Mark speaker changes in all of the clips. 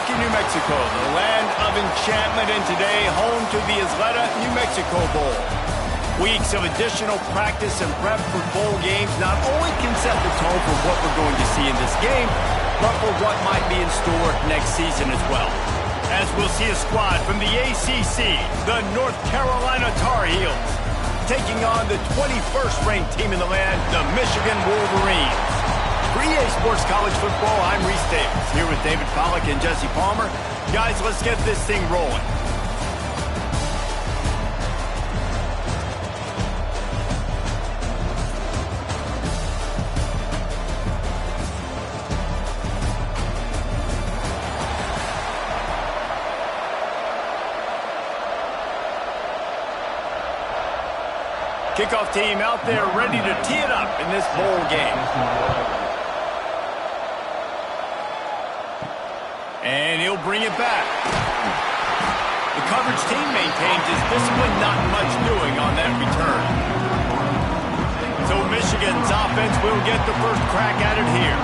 Speaker 1: Albuquerque, New Mexico, the land of enchantment, and today home to the Isleta, New Mexico Bowl. Weeks of additional practice and prep for bowl games not only can set the tone for what we're going to see in this game, but for what might be in store next season as well. As we'll see a squad from the ACC, the North Carolina Tar Heels, taking on the 21st ranked team in the land, the Michigan Wolverines. For EA Sports College Football, I'm Reese Davis, here with David Pollack and Jesse Palmer. Guys, let's get this thing rolling. Kickoff team out there ready to tee it up in this bowl game. And he'll bring it back. The coverage team maintains his discipline, not much doing on that return. So Michigan's offense will get the first crack at it here.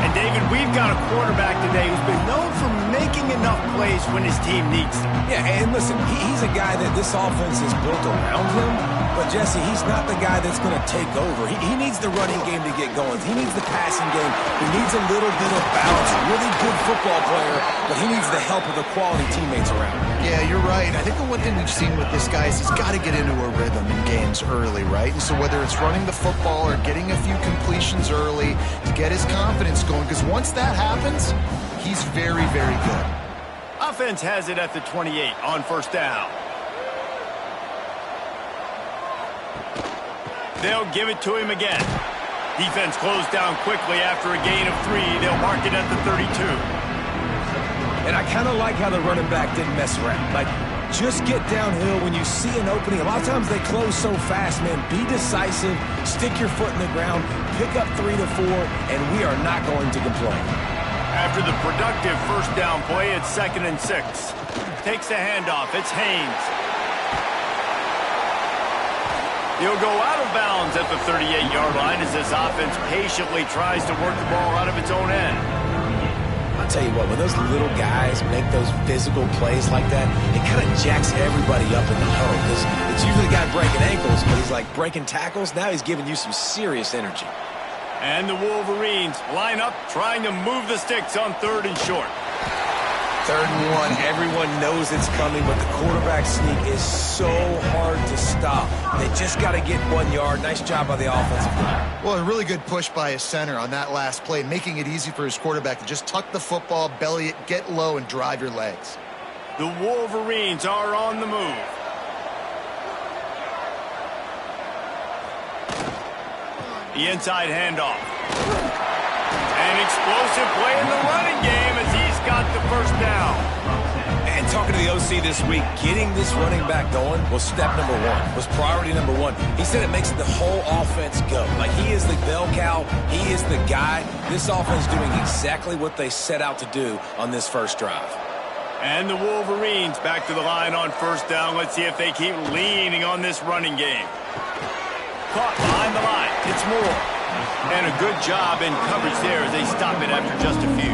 Speaker 1: And David, we've got a quarterback today who's been known for making enough plays when his team needs them.
Speaker 2: Yeah, and listen, he's a guy that this offense is built around him. But, Jesse, he's not the guy that's going to take over. He needs the running game to get going. He needs the passing game. He needs a little bit of balance. A really good football player, but he needs the help of the quality teammates around him.
Speaker 3: Yeah, you're right. I think the one thing we've seen with this guy is he's got to get into a rhythm in games early, right? And so whether it's running the football or getting a few completions early to get his confidence going, because once that happens, he's very, very good.
Speaker 1: Offense has it at the 28 on first down. They'll give it to him again. Defense closed down quickly after a gain of 3. They'll mark it at the 32.
Speaker 2: And I kind of like how the running back didn't mess around. Like, just get downhill when you see an opening. A lot of times they close so fast, man. Be decisive, stick your foot in the ground, pick up 3 to 4, and we are not going to complain.
Speaker 1: After the productive first down play, it's 2nd and 6. Takes the handoff. It's Haynes. He'll go out of bounds at the 38-yard line as this offense patiently tries to work the ball out of its own end.
Speaker 2: I'll tell you what, when those little guys make those physical plays like that, it kind of jacks everybody up in the huddle because it's usually the guy breaking ankles, but he's like breaking tackles. Now he's giving you some serious energy.
Speaker 1: And the Wolverines line up trying to move the sticks on 3rd and short.
Speaker 2: 3rd and 1, everyone knows it's coming, but the quarterback sneak is so hard to stop. They just got to get 1 yard. Nice job by the offensive line.
Speaker 3: Well, a really good push by his center on that last play, making it easy for his quarterback to just tuck the football, belly it, get low, and drive your legs.
Speaker 1: The Wolverines are on the move. The inside handoff. An explosive play in the running game as he's got the first down.
Speaker 2: And talking to the OC this week, getting this running back going was step number 1, was priority number 1. He said it makes the whole offense go. Like, he is the bell cow. He is the guy. This offense doing exactly what they set out to do on this first drive.
Speaker 1: And the Wolverines back to the line on first down. Let's see if they keep leaning on this running game. Caught behind the line. It's Moore. And a good job in coverage there as they stop it after just a few.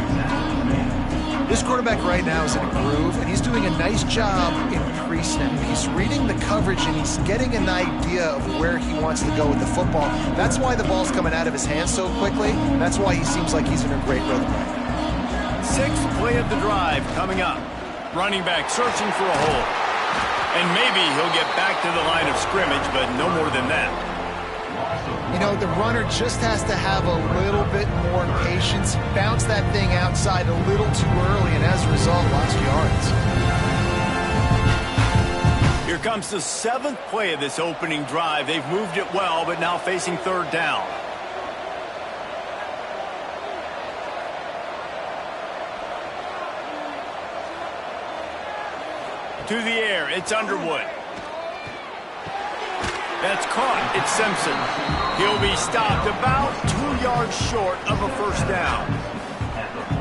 Speaker 3: This quarterback right now is in a groove, and he's doing a nice job in pre-snap. He's reading the coverage, and he's getting an idea of where he wants to go with the football. That's why the ball's coming out of his hands so quickly. That's why he seems like he's in a great rhythm.
Speaker 1: 6th play of the drive coming up. Running back searching for a hole. And maybe he'll get back to the line of scrimmage, but no more than that.
Speaker 3: You know, the runner just has to have a little bit more patience, bounce that thing outside a little too early, and as a result, lost yards.
Speaker 1: Here comes the 7th play of this opening drive. They've moved it well, but now facing 3rd down. To the air, it's Underwood. That's caught. It's Simpson. He'll be stopped about 2 yards short of a first down.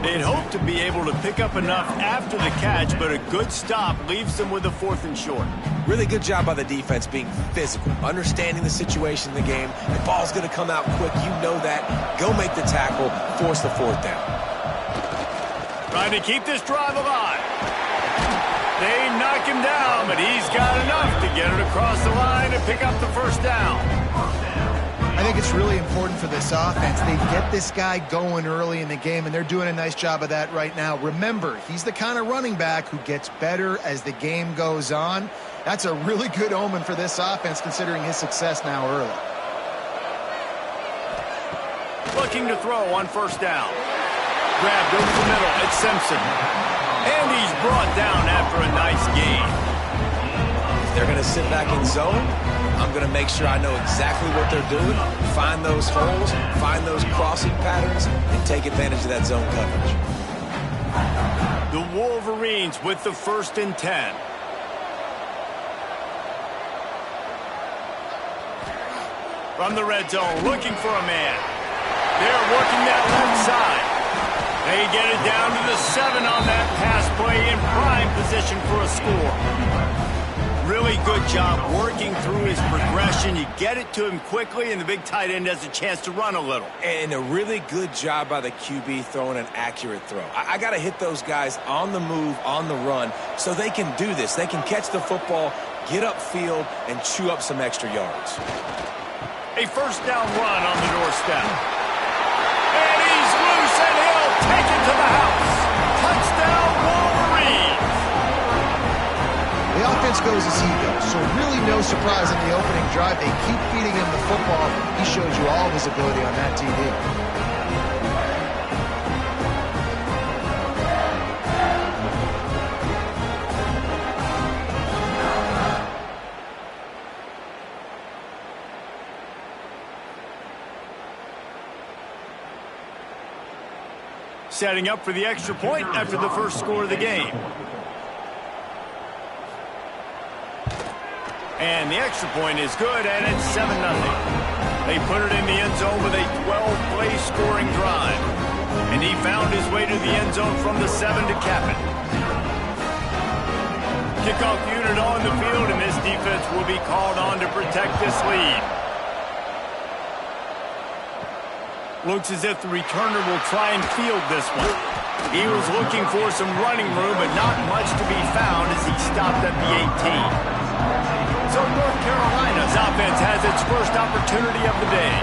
Speaker 1: They'd hope to be able to pick up enough after the catch, but a good stop leaves them with a 4th and short.
Speaker 2: Really good job by the defense being physical, understanding the situation in the game. The ball's going to come out quick. You know that. Go make the tackle, force the 4th down.
Speaker 1: Trying to keep this drive alive. They knock him down, but he's got enough to get it across the line and pick up the first down.
Speaker 3: I think it's really important for this offense. They get this guy going early in the game, and they're doing a nice job of that right now. Remember, he's the kind of running back who gets better as the game goes on. That's a really good omen for this offense, considering his success now early.
Speaker 1: Looking to throw on first down. Grabbed over the middle. It's Simpson. And he's brought down after a nice gain.
Speaker 2: If they're going to sit back in zone, I'm going to make sure I know exactly what they're doing, find those holes, find those crossing patterns, and take advantage of that zone coverage.
Speaker 1: The Wolverines with the 1st and 10. From the red zone, looking for a man. They're working that left side. They get it down to the 7 on that pass play in prime position for a score. Really good job working through his progression. You get it to him quickly, and the big tight end has a chance to run a little.
Speaker 2: And a really good job by the QB throwing an accurate throw. I got to hit those guys on the move, on the run, so they can do this. They can catch the football, get upfield, and chew up some extra yards.
Speaker 1: A first down run on the doorstep. And he's loose, and he'll take it to the house. Touchdown, Wolverines.
Speaker 3: The offense goes as he goes, so really no surprise in the opening drive. They keep feeding him the football. He shows you all of his ability on that TD.
Speaker 1: Setting up for the extra point after the first score of the game. And the extra point is good, and it's 7-0. They put it in the end zone with a 12-play scoring drive. And he found his way to the end zone from the 7 to cap it. Kickoff unit on the field, and this defense will be called on to protect this lead. Looks as if the returner will try and field this one. He was looking for some running room, but not much to be found as he stopped at the 18. So North Carolina's offense has its first opportunity of the day.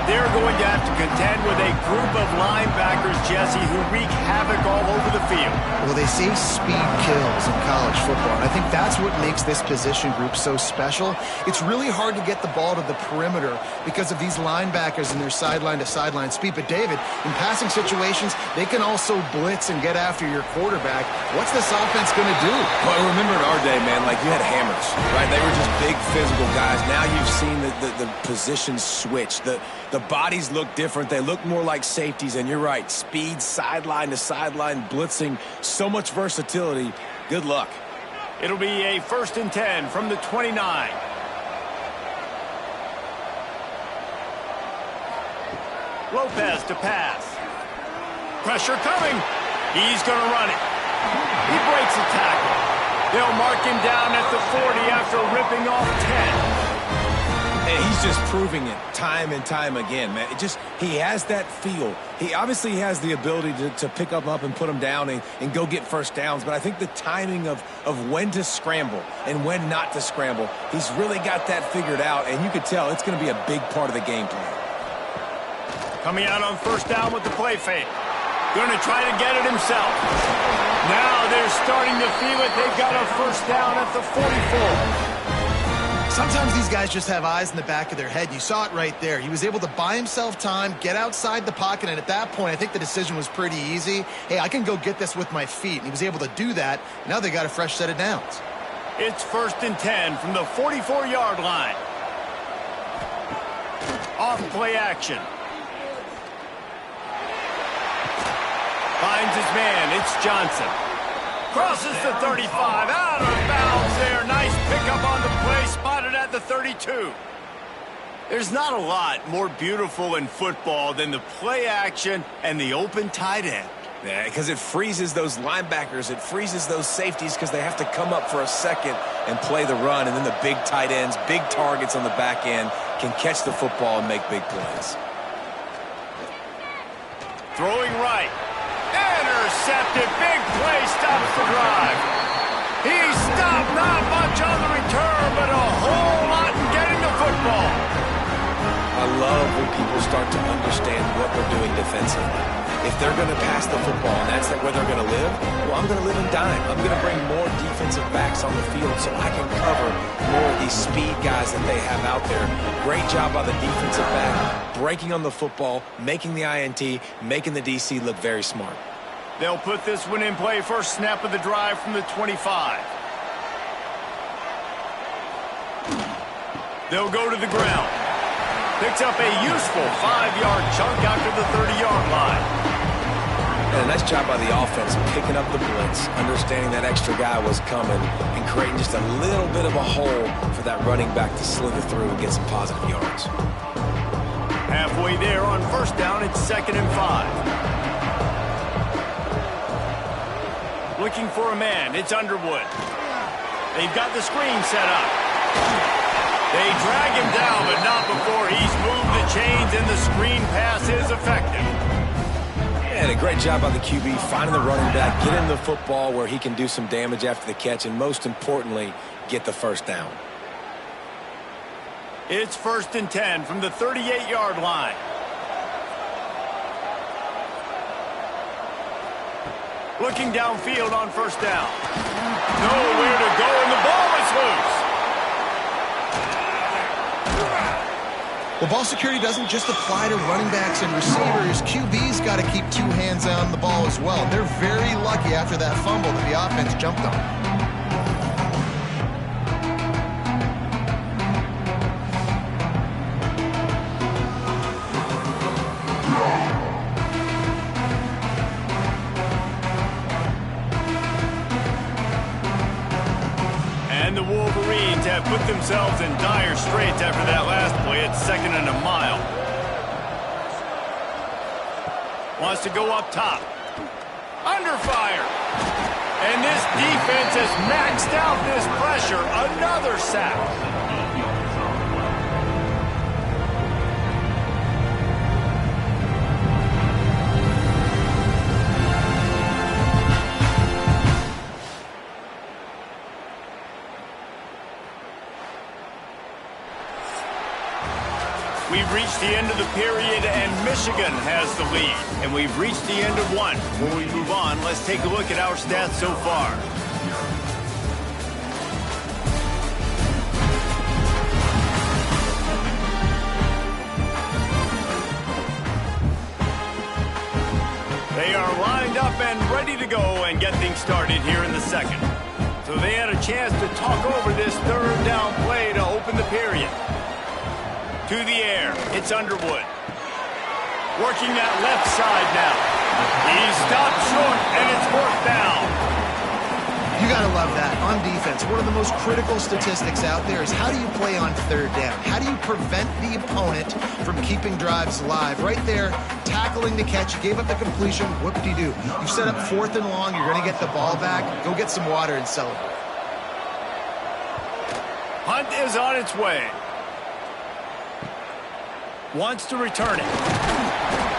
Speaker 1: They're going to have to contend with a group of linebackers, Jesse, who wreak havoc all over the field.
Speaker 3: Well, they say speed kills in college football, and I think that's what makes this position group so special. It's really hard to get the ball to the perimeter because of these linebackers and their sideline-to-sideline speed. But, David, in passing situations, they can also blitz and get after your quarterback. What's this offense going to do?
Speaker 2: Well, remember in our day, man, like you had hammers, right? They were just big physical guys. Now you've seen the positions switch. The bodies look different. They look more like safeties, and you're right. Speed, sideline to sideline, blitzing, so much versatility. Good luck.
Speaker 1: It'll be a 1st and 10 from the 29. Lopez to pass. Pressure coming. He's going to run it. He breaks a tackle. They'll mark him down at the 40 after ripping off 10.
Speaker 2: And he's just proving it time and time again, man. He has that feel. He obviously has the ability to pick up and put him down and go get first downs, but I think the timing of when to scramble and when not to scramble, he's really got that figured out, and you could tell it's going to be a big part of the game plan.
Speaker 1: Coming out on first down with the play fake. Going to try to get it himself. Now they're starting to feel it. They've got a first down at the 44.
Speaker 3: Sometimes these guys just have eyes in the back of their head. You saw it right there. He was able to buy himself time, get outside the pocket, and at that point, I think the decision was pretty easy. Hey, I can go get this with my feet. And he was able to do that. Now they got a fresh set of downs.
Speaker 1: It's 1st and 10 from the 44-yard line. Off play action. Finds his man. It's Johnson. Crosses the 35, out of bounds there. Nice pickup on the play, spotted at the 32. There's not a lot more beautiful in football than the play action and the open tight end.
Speaker 2: Yeah, because it freezes those linebackers. It freezes those safeties because they have to come up for a second and play the run. And then the big tight ends, big targets on the back end can catch the football and make big plays.
Speaker 1: Throwing right. Intercepted. intercepted. Big play stops the drive. He stopped, not much on the return, but a whole lot in getting the football.
Speaker 2: I love when people start to understand what we're doing defensively. If they're going to pass the football and that's where they're going to live, well, I'm going to live in dime. I'm going to bring more defensive backs on the field so I can cover more of these speed guys that they have out there. Great job by the defensive back, breaking on the football, making the INT, making the DC look very smart.
Speaker 1: They'll put this one in play. First snap of the drive from the 25. They'll go to the ground. Picks up a useful 5-yard chunk after the 30-yard line.
Speaker 2: And a nice job by the offense picking up the blitz, understanding that extra guy was coming, and creating just a little bit of a hole for that running back to slither through and get some positive yards.
Speaker 1: Halfway there on first down, it's 2nd and 5. Looking for a man, it's Underwood. They've got the screen set up. They drag him down, but not before he's moved the chains, and the screen pass is effective.
Speaker 2: And a great job by the QB finding the running back, getting the football where he can do some damage after the catch, and most importantly, get the first down.
Speaker 1: It's 1st and 10 from the 38-yard line. Looking downfield on first down. Nowhere to go, and the ball is loose.
Speaker 3: Well, ball security doesn't just apply to running backs and receivers. QB's got to keep 2 hands on the ball as well. They're very lucky after that fumble that the offense jumped on.
Speaker 1: And the Wolverines have put themselves in dire straits after that last play. It's 2nd and a mile. Wants to go up top. Under fire. And this defense has maxed out this pressure. Another sack. We've reached the end of the period, and Michigan has the lead. And we've reached the end of one. Before we move on, let's take a look at our stats so far. They are lined up and ready to go and get things started here in the second. So they had a chance to talk over this 3rd down play to open the period. To the air, it's Underwood. Working that left side now. He stopped short, and it's 4th down.
Speaker 3: You got to love that. On defense, one of the most critical statistics out there is how do you play on 3rd down? How do you prevent the opponent from keeping drives alive? Right there, tackling the catch. You gave up the completion. Whoop-de-doo. You set up 4th and long. You're going to get the ball back. Go get some water and celebrate.
Speaker 1: Hunt is on its way. Wants to return it.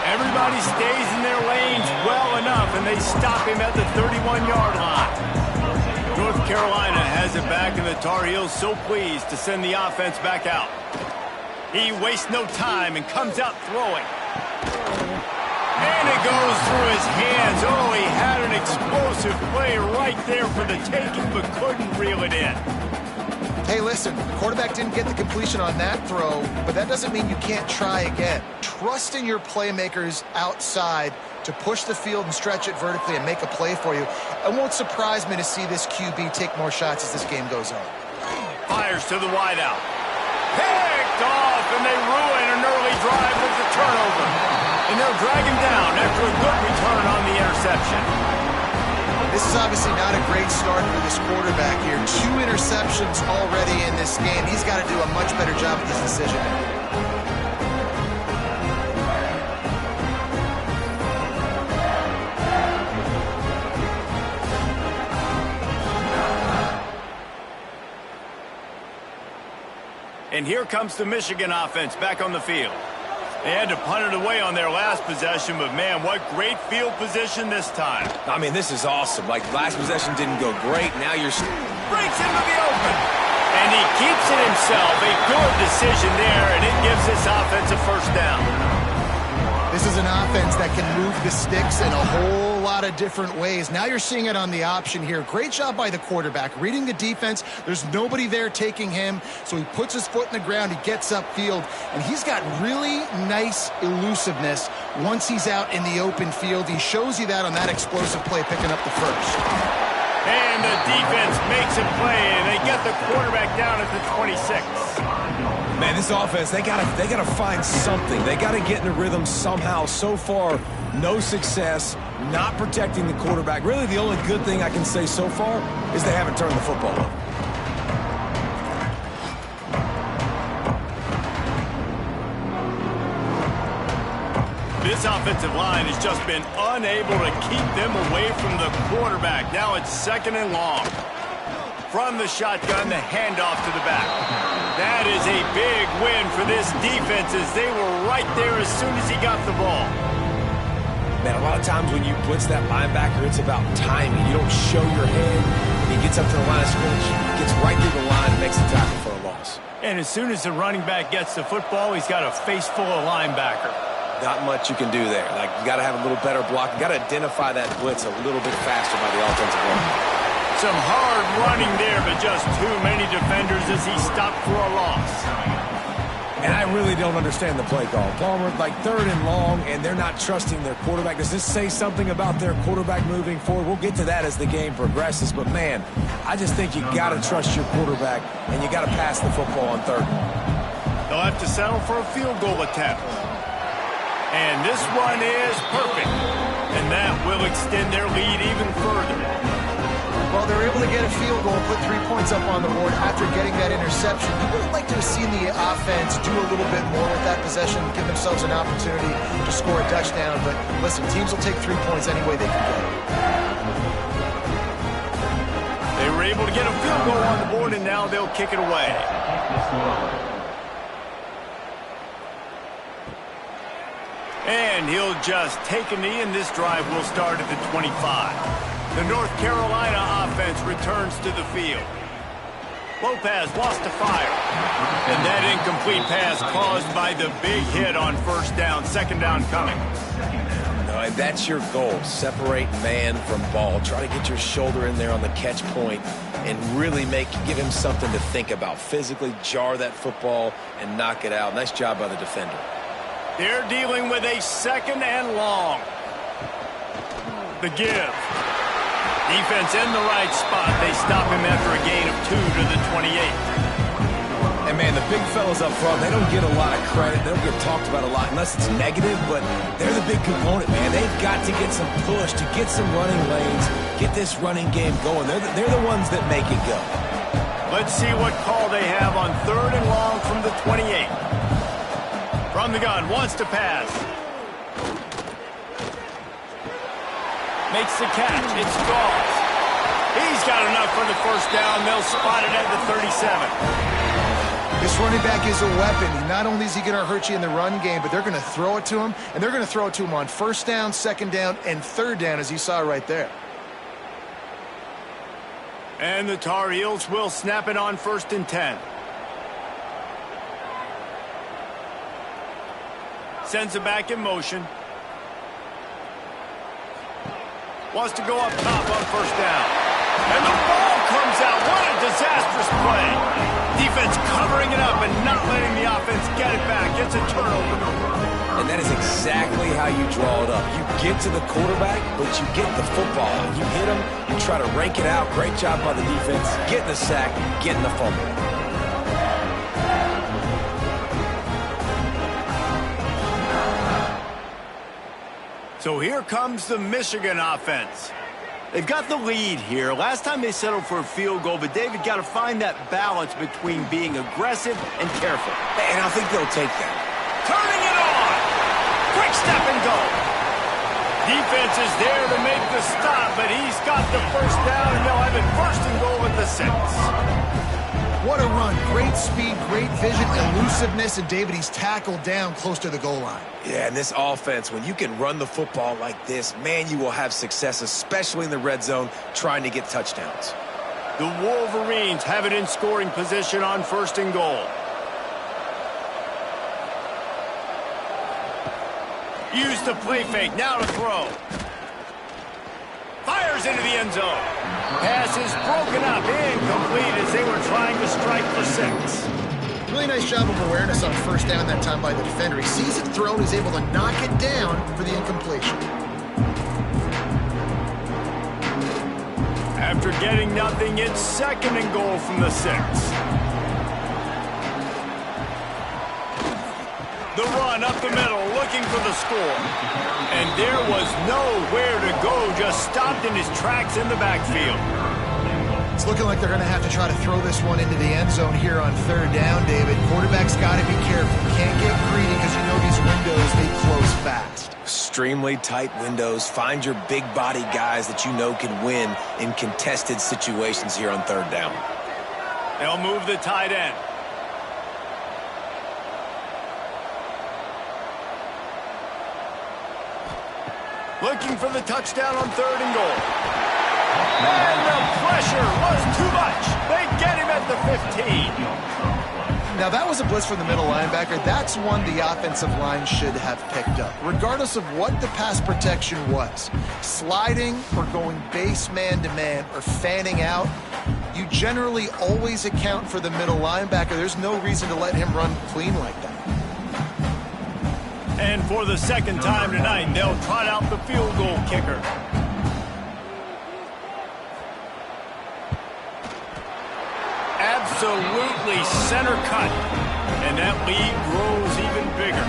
Speaker 1: Everybody stays in their lanes well enough, and they stop him at the 31-yard line. North Carolina has it back, and the Tar Heels so pleased to send the offense back out. He wastes no time and comes out throwing. And it goes through his hands. Oh, he had an explosive play right there for the taking, but couldn't reel it in.
Speaker 3: Hey, listen, the quarterback didn't get the completion on that throw, but that doesn't mean you can't try again. Trust in your playmakers outside to push the field and stretch it vertically and make a play for you. It won't surprise me to see this QB take more shots as this game goes on.
Speaker 1: Fires to the wideout. Picked off, and they ruin an early drive with the turnover. And they'll drag him down after a good return on the interception.
Speaker 3: This is obviously not a great start for this quarterback here. 2 interceptions already in this game. He's got to do a much better job with this decision.
Speaker 1: And here comes the Michigan offense back on the field. They had to punt it away on their last possession, but man, what great field position this time.
Speaker 2: I mean, this is awesome. Like, last possession didn't go great. Now you're...
Speaker 1: Breaks into the open. And he keeps it himself. A good decision there, and it gives this offense a first down.
Speaker 3: This is an offense that can move the sticks in a whole lot of different ways. Now you're seeing it on the option here. Great job by the quarterback. Reading the defense, there's nobody there taking him, so he puts his foot in the ground, he gets upfield, and he's got really nice elusiveness once he's out in the open field. He shows you that on that explosive play, picking up the first.
Speaker 1: And the defense makes a play, and they get the quarterback down at the 26.
Speaker 2: Man, this offense, they gotta find something. They gotta get in a rhythm somehow. So far, no success, not protecting the quarterback. Really, the only good thing I can say so far is they haven't turned the football over.
Speaker 1: This offensive line has just been unable to keep them away from the quarterback. Now it's 2nd and long. From the shotgun, the handoff to the back. That is a big win for this defense as they were right there as soon as he got the ball.
Speaker 2: Man, a lot of times when you blitz that linebacker, it's about timing. You don't show your head. He gets up to the line of scrimmage, gets right through the line, and makes the tackle for a loss.
Speaker 1: And as soon as the running back gets the football, he's got a face full of linebacker.
Speaker 2: Not much you can do there. Like, you got to have a little better block. You got to identify that blitz a little bit faster by the offensive line.
Speaker 1: Some hard running there, but just too many defenders as he stopped for a loss.
Speaker 2: And I really don't understand the play call. Palmer, like 3rd and long, and they're not trusting their quarterback. Does this say something about their quarterback moving forward? We'll get to that as the game progresses. But, man, I just think you got to trust your quarterback, and you got to pass the football on 3rd.
Speaker 1: They'll have to settle for a field goal attempt. And this one is perfect. And that will extend their lead even further.
Speaker 3: Well, they're able to get a field goal, put 3 points up on the board after getting that interception. You would like to have seen the offense do a little bit more with that possession, give themselves an opportunity to score a touchdown. But listen, teams will take 3 points any way they can get it.
Speaker 1: They were able to get a field goal on the board, and now they'll kick it away. And he'll just take a knee, and this drive will start at the 25. The North Carolina offense returns to the field. Lopez wants to fire. And that incomplete pass caused by the big hit on 1st down. 2nd down coming.
Speaker 2: No, that's your goal. Separate man from ball. Try to get your shoulder in there on the catch point and really give him something to think about. Physically jar that football and knock it out. Nice job by the defender.
Speaker 1: They're dealing with a 2nd and long. The give. Defense in the right spot. They stop him after a gain of 2 to the 28.
Speaker 2: And, man, the big fellas up front, they don't get a lot of credit. They don't get talked about a lot unless it's negative, but they're the big component, man. They've got to get some push, to get some running lanes, get this running game going. They're the ones that make it go.
Speaker 1: Let's see what call they have on 3rd and long from the 28. From the gun, wants to pass. Makes the catch. It's Goss. He's got enough for the 1st down. They'll spot it at the 37.
Speaker 3: This running back is a weapon. Not only is he going to hurt you in the run game, but they're going to throw it to him, and they're going to throw it to him on 1st down, 2nd down, and 3rd down, as you saw right there.
Speaker 1: And the Tar Heels will snap it on 1st and 10. Sends it back in motion. Wants to go up top on 1st down. And the ball comes out. What a disastrous play. Defense covering it up and not letting the offense get it back. It's a turnover.
Speaker 2: And that is exactly how you draw it up. You get to the quarterback, but you get the football. You hit him, you try to rake it out. Great job by the defense. Getting the sack, getting the fumble.
Speaker 1: So here comes the Michigan offense. They've got the lead here. Last time they settled for a field goal, but David got to find that balance between being aggressive and careful.
Speaker 2: And I think they'll take that.
Speaker 1: Turning it on. Quick step and go. Defense is there to make the stop, but he's got the 1st down, and they'll have it 1st and goal at the 6.
Speaker 3: What a run. Great speed, great vision, elusiveness, and David, he's tackled down close to the goal line.
Speaker 2: Yeah, and this offense, when you can run the football like this, man, you will have success, especially in the red zone, trying to get touchdowns.
Speaker 1: The Wolverines have it in scoring position on 1st and goal. Use the play fake, now to throw. Fires into the end zone. Pass is broken up, incomplete as they were trying to strike for 6.
Speaker 3: Really nice job of awareness on 1st down that time by the defender. He sees it thrown, is able to knock it down for the incompletion.
Speaker 1: After getting nothing, it's 2nd and goal from the 6. The run up the middle, looking for the score. And there was nowhere to go, just stopped in his tracks in the backfield.
Speaker 3: It's looking like they're going to have to try to throw this one into the end zone here on 3rd down, David. Quarterback's got to be careful. Can't get greedy because you know these windows, they close fast.
Speaker 2: Extremely tight windows. Find your big body guys that you know can win in contested situations here on 3rd down.
Speaker 1: They'll move the tight end. Looking for the touchdown on 3rd and goal. And the pressure was too much. They get him at the 15.
Speaker 3: Now, that was a blitz from the middle linebacker. That's one the offensive line should have picked up, regardless of what the pass protection was. Sliding or going base man-to-man or fanning out, you generally always account for the middle linebacker. There's no reason to let him run clean like that.
Speaker 1: And for the 2nd time tonight, they'll trot out the field goal kicker. Absolutely center cut. And that lead grows even bigger.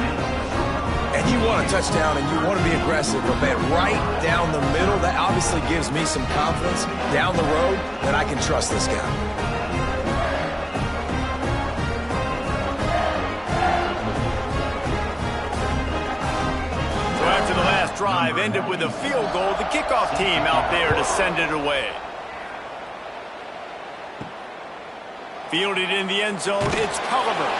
Speaker 2: And you want a touchdown and you want to be aggressive, but man, right down the middle, that obviously gives me some confidence down the road that I can trust this guy.
Speaker 1: After the last drive ended with a field goal, the kickoff team out there to send it away. Fielded in the end zone, it's Culliver.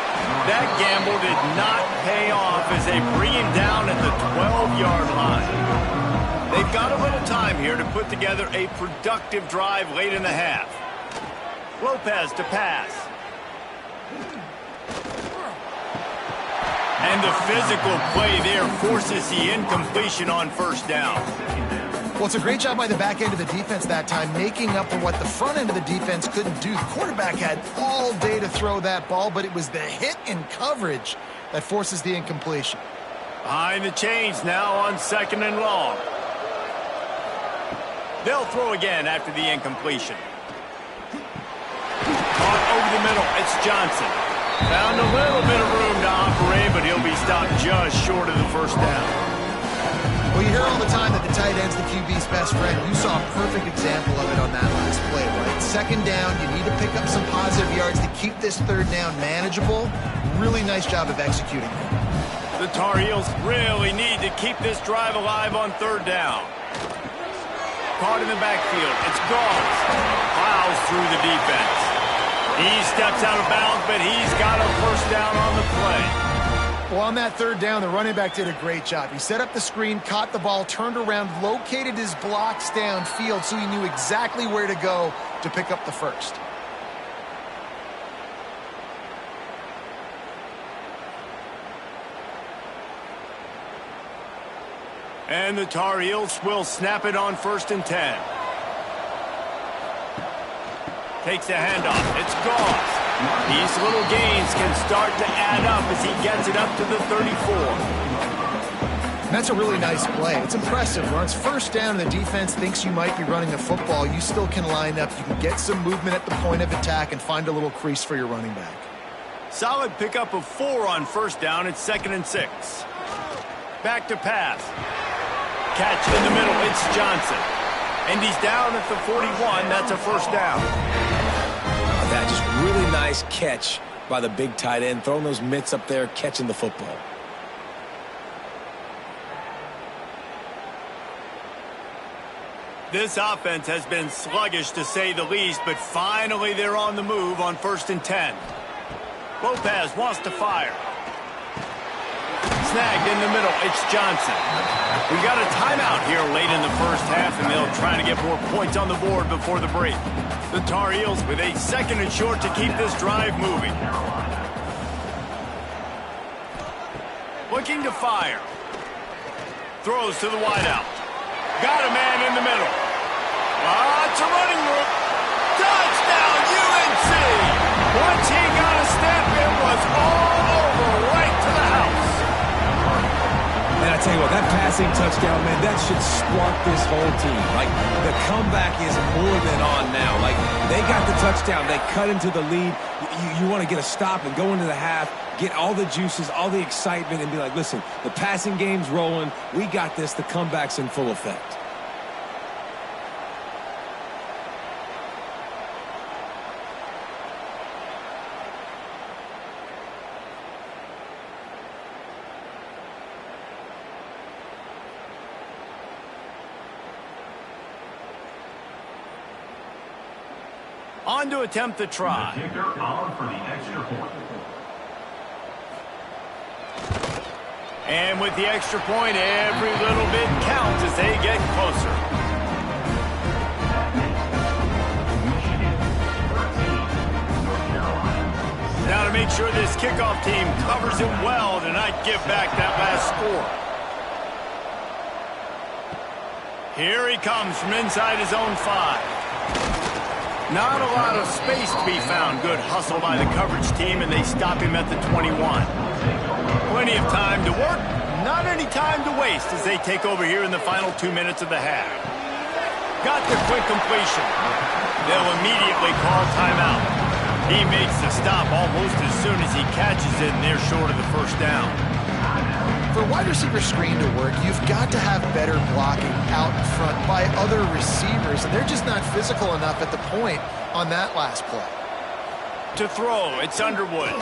Speaker 1: That gamble did not pay off as they bring him down at the 12-yard line. They've got a little time here to put together a productive drive late in the half. Lopez to pass. And the physical play there forces the incompletion on 1st down.
Speaker 3: Well, it's a great job by the back end of the defense that time, making up for what the front end of the defense couldn't do. The quarterback had all day to throw that ball, but it was the hit in coverage that forces the incompletion.
Speaker 1: Behind the chains now on 2nd and long. They'll throw again after the incompletion. Caught over the middle, it's Johnson. Found a little bit of room to operate, but he'll be stopped just short of the 1st down.
Speaker 3: Well, you hear all the time that the tight end's the QB's best friend. You saw a perfect example of it on that last play, right? 2nd down, you need to pick up some positive yards to keep this 3rd down manageable. Really nice job of executing it.
Speaker 1: The Tar Heels really need to keep this drive alive on 3rd down. Caught in the backfield, it's Gauls. Plows through the defense. He steps out of bounds, but he's got a 1st down on the play.
Speaker 3: Well, on that 3rd down, the running back did a great job. He set up the screen, caught the ball, turned around, located his blocks downfield so he knew exactly where to go to pick up the 1st.
Speaker 1: And the Tar Heels will snap it on 1st and 10. Takes the handoff. It's Goss. These little gains can start to add up as he gets it up to the 34.
Speaker 3: And that's a really nice play. It's impressive. When it's 1st down and the defense thinks you might be running the football, you still can line up. You can get some movement at the point of attack and find a little crease for your running back.
Speaker 1: Solid pickup of 4 on 1st down. It's 2nd and 6. Back to pass. Catch in the middle. It's Johnson. And he's down at the 41. That's a 1st down.
Speaker 2: That just really nice catch by the big tight end, throwing those mitts up there, catching the football.
Speaker 1: This offense has been sluggish to say the least, but finally they're on the move on 1st and 10. Lopez wants to fire. Snagged in the middle, it's Johnson. We got a timeout here late in the first half, and they'll try to get more points on the board before the break. The Tar Heels with a 2nd and short to keep this drive moving. Looking to fire. Throws to the wideout. Got a man in the middle. Lots of running room. Touchdown, UNC! Once he got a step, it was all over, right to the house.
Speaker 2: And I tell you what, that passing touchdown, man, that should spark this whole team. Like, the comeback is more than on now. Like, they got the touchdown. They cut into the lead. You want to get a stop and go into the half, get all the juices, all the excitement, and be like, listen, the passing game's rolling. We got this. The comeback's in full effect.
Speaker 1: On to attempt the try. And with the extra point, every little bit counts as they get closer. Now to make sure this kickoff team covers it well to not give back that last score. Here he comes from inside his own 5. Not a lot of space to be found. Good hustle by the coverage team, and they stop him at the 21. Plenty of time to work, not any time to waste as they take over here in the final 2 minutes of the half. Got the quick completion. They'll immediately call timeout. He makes the stop almost as soon as he catches it, and they're short of the first down.
Speaker 3: For a wide receiver screen to work, you've got to have better blocking out in front by other receivers, and they're just not physical enough at the point on that last play.
Speaker 1: To throw, it's Underwood.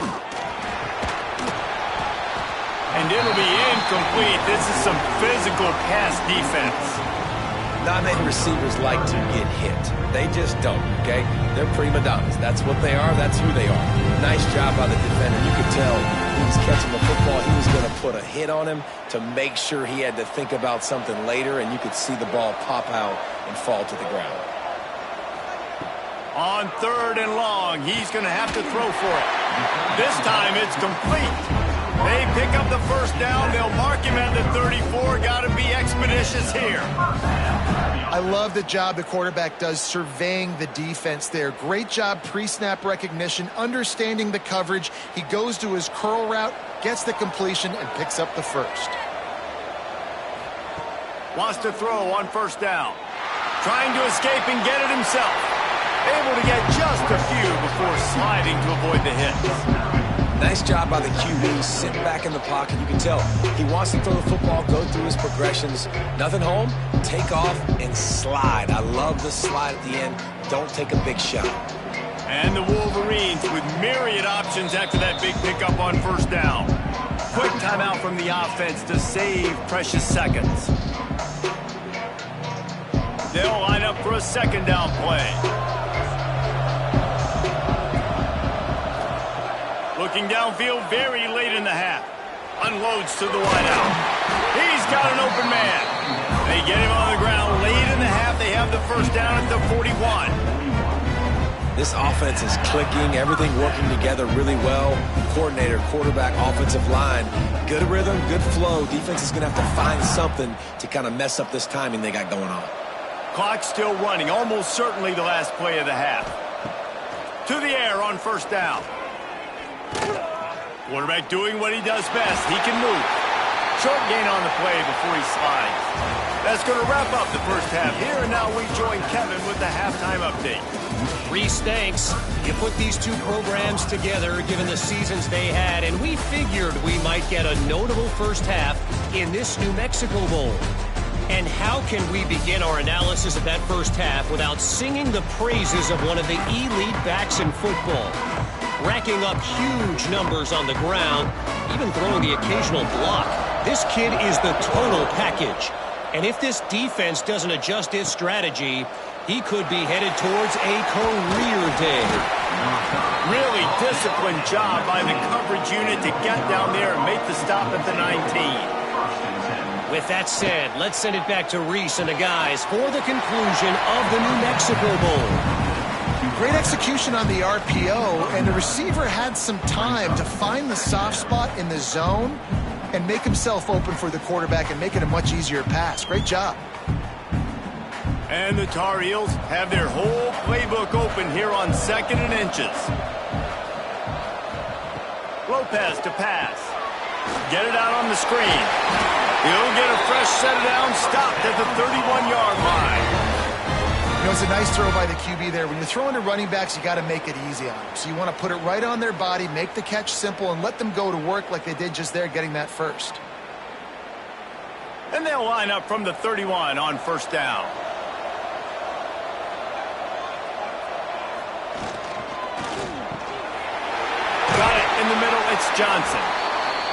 Speaker 1: And it'll be incomplete. This is some physical pass defense.
Speaker 2: Not many receivers like to get hit. They just don't, okay? They're prima donnas. That's what they are. That's who they are. Nice job by the defender. You could tell he was catching the football. He was going to put a hit on him to make sure he had to think about something later, and you could see the ball pop out and fall to the ground.
Speaker 1: On 3rd and long, he's going to have to throw for it. This time it's complete. They pick up the first down. They'll mark him at the 34. Got to be expeditious here.
Speaker 3: I love the job the quarterback does surveying the defense there. Great job pre-snap recognition, understanding the coverage. He goes to his curl route, gets the completion, and picks up the first.
Speaker 1: Wants to throw on 1st down. Trying to escape and get it himself. Able to get just a few before sliding to avoid the hit.
Speaker 2: Nice job by the QB, sitting back in the pocket. You can tell he wants to throw the football, go through his progressions. Nothing home, take off, and slide. I love the slide at the end. Don't take a big shot.
Speaker 1: And the Wolverines with myriad options after that big pickup on 1st down. Quick timeout from the offense to save precious seconds. They'll line up for a 2nd down play. Looking downfield very late in the half. Unloads to the wideout. He's got an open man. They get him on the ground late in the half. They have the first down at the 41.
Speaker 2: This offense is clicking, everything working together really well. Coordinator, quarterback, offensive line. Good rhythm, good flow. Defense is going to have to find something to kind of mess up this timing they got going on.
Speaker 1: Clock still running, almost certainly the last play of the half. To the air on 1st down. Quarterback doing what he does best. He can move. Short gain on the play before he slides. That's going to wrap up the first half here, and now we join Kevin with the halftime update.
Speaker 4: Reese, thanks. You put these two programs together given the seasons they had, and we figured we might get a notable first half in this New Mexico Bowl. And how can we begin our analysis of that first half without singing the praises of one of the elite backs in football? Racking up huge numbers on the ground, even throwing the occasional block. This kid is the total package. And if this defense doesn't adjust its strategy, he could be headed towards a career day.
Speaker 1: Really disciplined job by the coverage unit to get down there and make the stop at the 19.
Speaker 4: With that said, let's send it back to Reese and the guys for the conclusion of the New Mexico Bowl.
Speaker 3: Great execution on the RPO, and the receiver had some time to find the soft spot in the zone and make himself open for the quarterback and make it a much easier pass. Great job.
Speaker 1: And the Tar Heels have their whole playbook open here on 2nd and inches. Lopez to pass. Get it out on the screen. He'll get a fresh set of downs, stopped at the 31-yard line.
Speaker 3: You know, it's a nice throw by the QB there. When you're throwing to running backs, you got to make it easy on them. So you want to put it right on their body, make the catch simple, and let them go to work like they did just there, getting that first.
Speaker 1: And they'll line up from the 31 on 1st down. Got it in the middle. It's Johnson.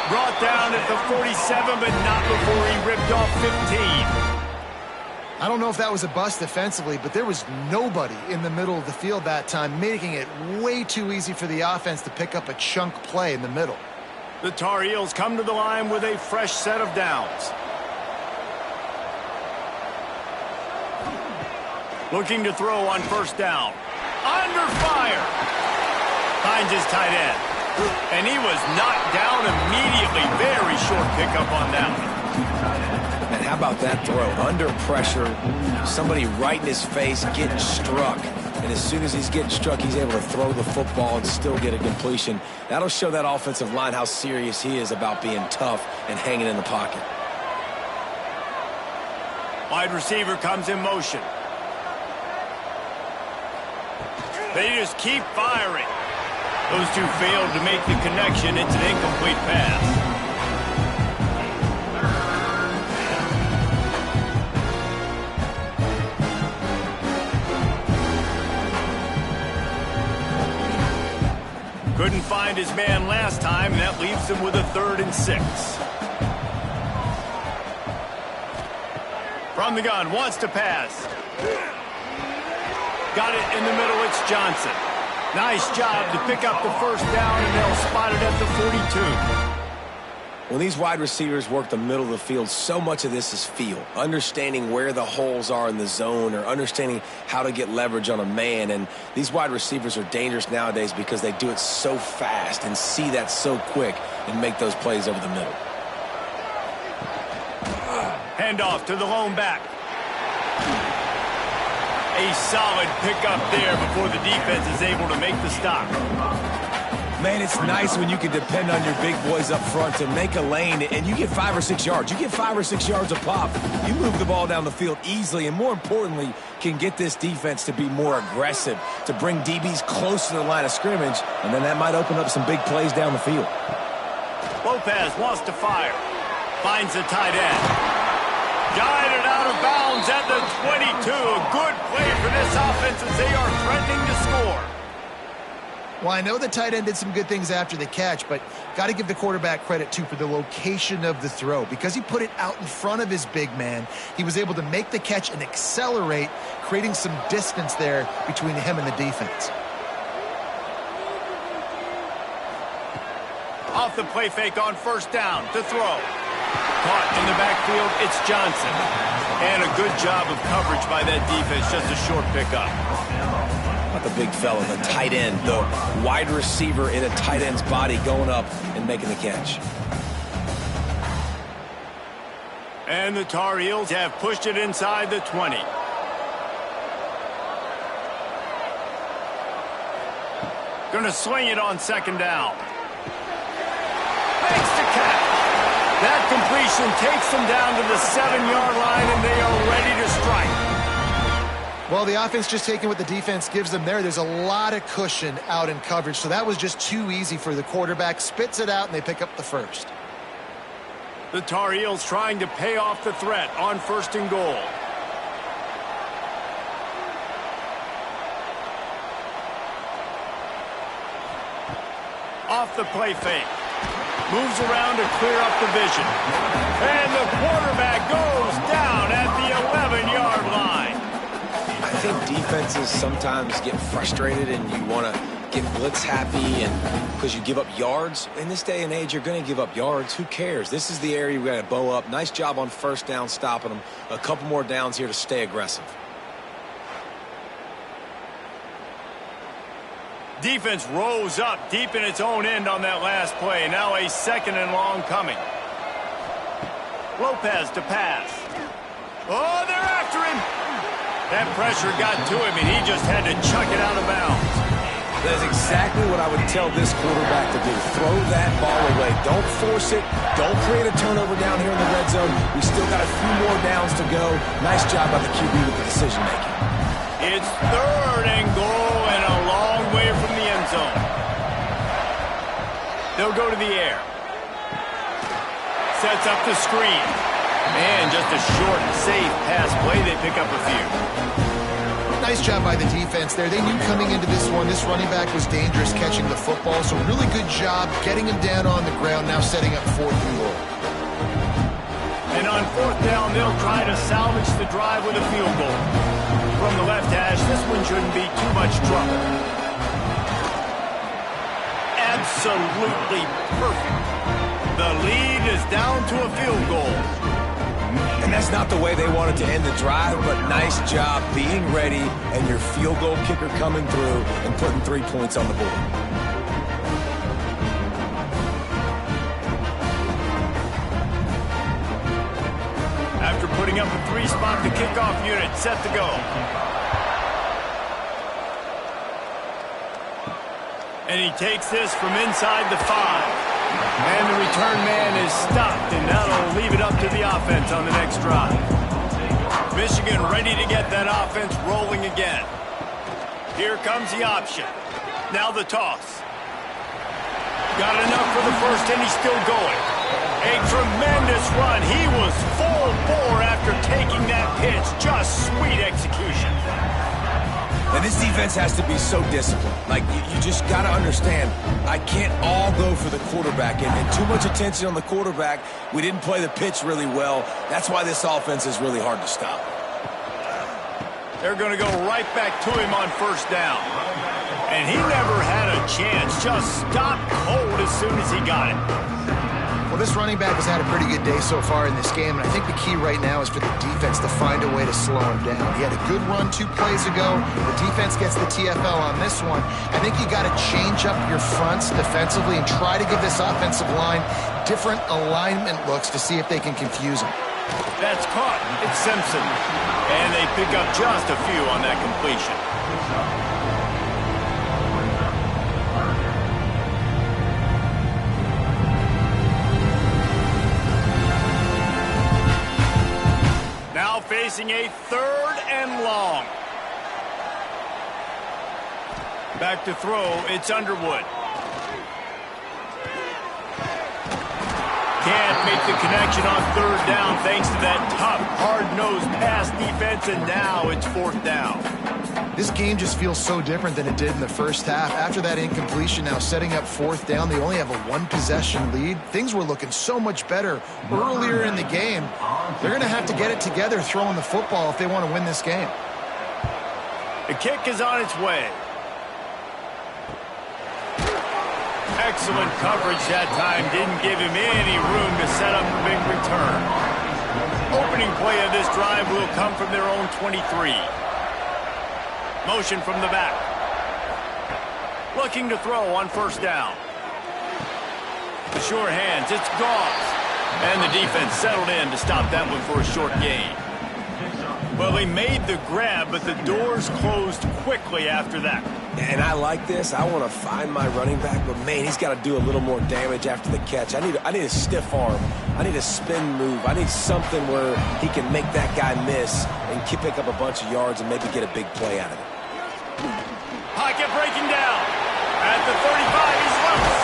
Speaker 1: Brought down at the 47, but not before he ripped off 15.
Speaker 3: I don't know if that was a bust defensively, but there was nobody in the middle of the field that time, making it way too easy for the offense to pick up a chunk play in the middle.
Speaker 1: The Tar Heels come to the line with a fresh set of downs. Looking to throw on 1st down. Under fire. Finds his tight end. And he was knocked down immediately. Very short pickup on that one.
Speaker 2: And how about that throw? Under pressure, somebody right in his face, getting struck. And as soon as he's getting struck, he's able to throw the football and still get a completion. That'll show that offensive line how serious he is about being tough and hanging in the pocket.
Speaker 1: Wide receiver comes in motion. They just keep firing. Those two failed to make the connection. It's an incomplete pass. Couldn't find his man last time, and that leaves him with a 3rd and 6. From the gun, wants to pass. Got it in the middle, it's Johnson. Nice job to pick up the 1st down, and they'll spot it at the 42.
Speaker 2: When these wide receivers work the middle of the field, so much of this is feel. Understanding where the holes are in the zone or understanding how to get leverage on a man. And these wide receivers are dangerous nowadays because they do it so fast and see that so quick and make those plays over the middle.
Speaker 1: Handoff to the lone back. A solid pickup there before the defense is able to make the stop.
Speaker 2: Man, it's nice when you can depend on your big boys up front to make a lane and you get 5 or 6 yards. You get 5 or 6 yards a pop. You move the ball down the field easily and, more importantly, can get this defense to be more aggressive, to bring DBs close to the line of scrimmage, and then that might open up some big plays down the field.
Speaker 1: Lopez wants to fire. Finds the tight end. Guided out of bounds at the 22. A good play for this offense as they are threatening to score.
Speaker 3: Well, I know the tight end did some good things after the catch, but got to give the quarterback credit, too, for the location of the throw. Because he put it out in front of his big man, he was able to make the catch and accelerate, creating some distance there between him and the defense.
Speaker 1: Off the play fake on 1st down to throw. Caught in the backfield, it's Johnson. And a good job of coverage by that defense, just a short pickup.
Speaker 2: Not the big fella, the tight end, the wide receiver in a tight end's body going up and making the catch.
Speaker 1: And the Tar Heels have pushed it inside the 20. Gonna swing it on 2nd down. Makes the catch. That completion takes them down to the 7-yard line, and they are ready to strike.
Speaker 3: Well, the offense just taking what the defense gives them there. There's a lot of cushion out in coverage, so that was just too easy for the quarterback. Spits it out, and they pick up the 1st.
Speaker 1: The Tar Heels trying to pay off the threat on 1st and goal. Off the play fake. Moves around to clear up the vision. And the quarterback goes down
Speaker 2: defenses sometimes get frustrated and you want to get blitz happy and because you give up yards. In this day and age, you're going to give up yards. Who cares? This is the area we got to bow up. Nice job on first down stopping them. A couple more downs here to stay aggressive.
Speaker 1: Defense rose up deep in its own end on that last play. Now a 2nd and long coming. Lopez to pass. Oh, they're after him. That pressure got to him, and he just had to chuck it out of bounds.
Speaker 2: That is exactly what I would tell this quarterback to do. Throw that ball away. Don't force it. Don't create a turnover down here in the red zone. We still got a few more downs to go. Nice job by the QB with the decision making.
Speaker 1: It's 3rd and goal and a long way from the end zone. They'll go to the air. Sets up the screen. Man, just a short, safe pass play. They pick up a few.
Speaker 3: Nice job by the defense there. They knew coming into this one, this running back was dangerous catching the football, so really good job getting him down on the ground, now setting up 4th and goal.
Speaker 1: And on 4th down, they'll try to salvage the drive with a field goal. From the left hash, this one shouldn't be too much trouble. Absolutely perfect. The lead is down to a field goal.
Speaker 2: And that's not the way they wanted to end the drive, but nice job being ready and your field goal kicker coming through and putting 3 points on the board.
Speaker 1: After putting up a 3-spot, the kickoff unit set to go. And he takes this from inside the 5. And the return man is stopped, and that'll leave it up to the offense on the next drive. Michigan ready to get that offense rolling again. Here comes the option. Now the toss. Got enough for the first, and he's still going. A tremendous run. He was full bore after taking that pitch. Just sweet execution.
Speaker 2: And this defense has to be so disciplined. Like, you just got to understand, I can't all go for the quarterback. And too much attention on the quarterback. We didn't play the pitch really well. That's why this offense is really hard to stop.
Speaker 1: They're going to go right back to him on 1st down. And he never had a chance. Just stopped cold as soon as he got it.
Speaker 3: Well, this running back has had a pretty good day so far in this game, and I think the key right now is for the defense to find a way to slow him down. He had a good run 2 plays ago. The defense gets the TFL on this one. I think you got to change up your fronts defensively and try to give this offensive line different alignment looks to see if they can confuse him.
Speaker 1: That's caught. It's Simpson. And they pick up just a few on that completion. Now facing a 3rd and long. Back to throw, it's Underwood. Can't make the connection on 3rd down thanks to that tough, hard-nosed pass defense, and now it's 4th down.
Speaker 3: This game just feels so different than it did in the first half. After that incompletion, now setting up 4th down, they only have a 1-possession lead. Things were looking so much better earlier in the game. They're going to have to get it together throwing the football if they want to win this game.
Speaker 1: The kick is on its way. Excellent coverage that time. Didn't give him any room to set up a big return. Opening play of this drive will come from their own 23. Motion from the back. Looking to throw on 1st down. The sure hands, it's Goss. And the defense settled in to stop that one for a short gain. Well, they made the grab, but the doors closed quickly after that.
Speaker 2: And I like this. I want to find my running back, but man, he's got to do a little more damage after the catch. I need a stiff arm. I need a spin move. I need something where he can make that guy miss and pick up a bunch of yards and maybe get a big play out of it.
Speaker 1: Pocket breaking down. At the 35, he's loose.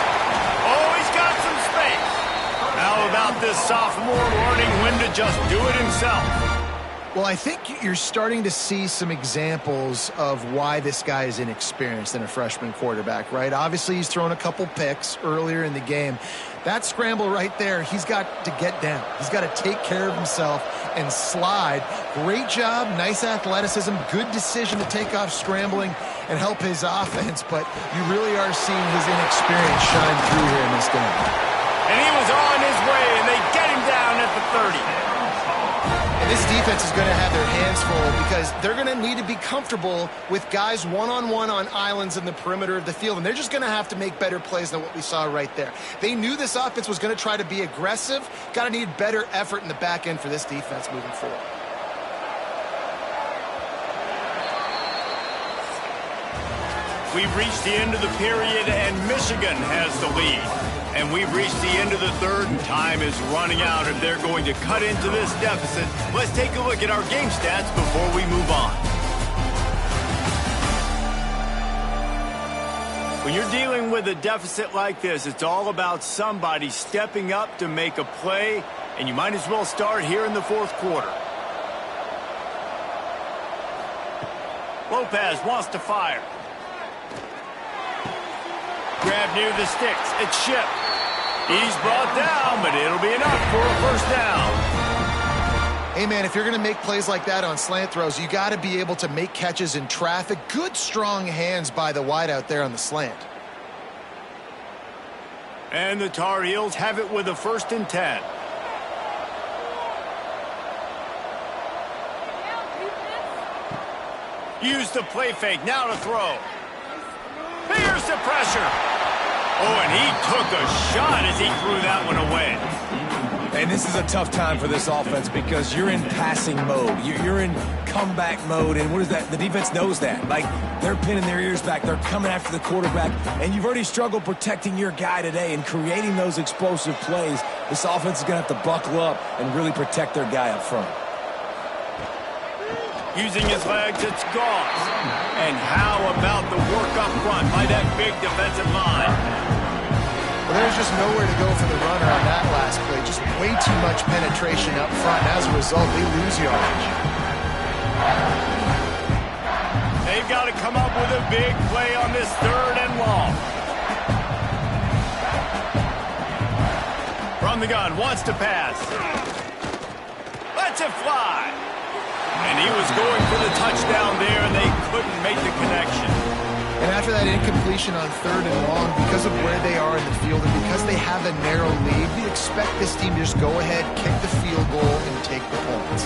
Speaker 1: Oh, he's got some space. How about this sophomore learning when to just do it himself?
Speaker 3: Well, I think you're starting to see some examples of why this guy is inexperienced in a freshman quarterback, right? Obviously, he's thrown a couple picks earlier in the game. That scramble right there, he's got to get down. He's got to take care of himself and slide. Great job, nice athleticism, good decision to take off scrambling and help his offense, but you really are seeing his inexperience shine through here in this game.
Speaker 1: And he was on his way, and they get him down at the 30.
Speaker 3: And this defense is going to have their hands full because they're going to need to be comfortable with guys one-on-one on islands in the perimeter of the field, and they're just going to have to make better plays than what we saw right there. They knew this offense was going to try to be aggressive. Got to need better effort in the back end for this defense moving forward.
Speaker 1: We've reached the end of the period, and Michigan has the lead. And we've reached the end of the third, and time is running out if they're going to cut into this deficit. Let's take a look at our game stats before we move on. When you're dealing with a deficit like this, it's all about somebody stepping up to make a play, and you might as well start here in the fourth quarter. Lopez wants to fire. Grab near the sticks. It's Ship. He's brought down, but it'll be enough for a first down.
Speaker 3: Hey, man, if you're going to make plays like that on slant throws, you got to be able to make catches in traffic. Good, strong hands by the wideout there on the slant.
Speaker 1: And the Tar Heels have it with a 1st and 10. Use the play fake. Now to throw. Here's the pressure. Oh, and he took a shot as he threw that one away.
Speaker 2: And this is a tough time for this offense because you're in passing mode. You're in comeback mode, and what is that? The defense knows that. Like, they're pinning their ears back. They're coming after the quarterback, and you've already struggled protecting your guy today and creating those explosive plays. This offense is going to have to buckle up and really protect their guy up front.
Speaker 1: Using his legs, it's Goss. And how about the work up front by that big defensive line?
Speaker 3: Well, there's just nowhere to go for the runner on that last play. Just way too much penetration up front. As a result, they lose yardage.
Speaker 1: They've got to come up with a big play on this 3rd and long. From the gun, wants to pass. Lets it fly. And he was going for the touchdown there, and they couldn't make the connection.
Speaker 3: And after that incompletion on 3rd and long, because of where they are in the field and because they have a narrow lead, we expect this team to just go ahead, kick the field goal, and take the points.